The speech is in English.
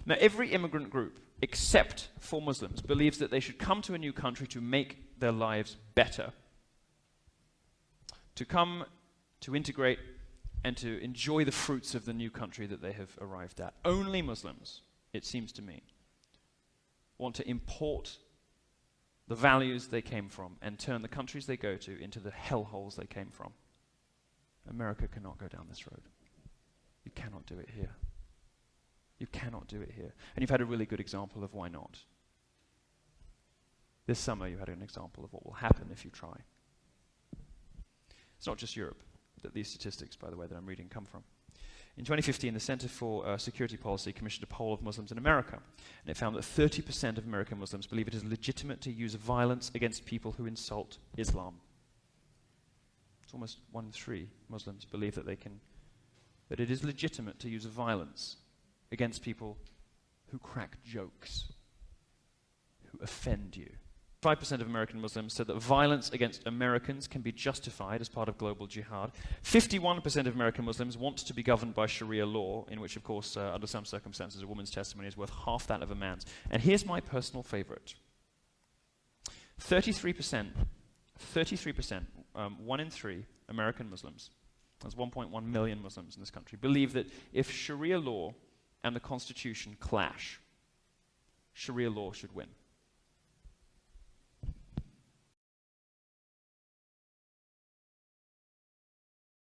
Now, every immigrant group, except for Muslims, believes that they should come to a new country to make their lives better, to come, to integrate, and to enjoy the fruits of the new country that they have arrived at. Only Muslims, it seems to me, want to import the values they came from and turn the countries they go to into the hellholes they came from. America cannot go down this road. You cannot do it here. You cannot do it here. And you've had a really good example of why not. This summer you had an example of what will happen if you try. It's not just Europe that these statistics, by the way, that I'm reading come from. In 2015, the Center for Security Policy commissioned a poll of Muslims in America, and it found that 30% of American Muslims believe it is legitimate to use violence against people who insult Islam. It's almost 1 in 3 Muslims believe that that it is legitimate to use violence against people who crack jokes, who offend you. 5% of American Muslims said that violence against Americans can be justified as part of global jihad. 51% of American Muslims want to be governed by Sharia law, in which, of course, under some circumstances, a woman's testimony is worth half that of a man's. And here's my personal favorite. 33%, 1 in 3 American Muslims, there's 1.1 million Muslims in this country, believe that if Sharia law and the Constitution clash, Sharia law should win.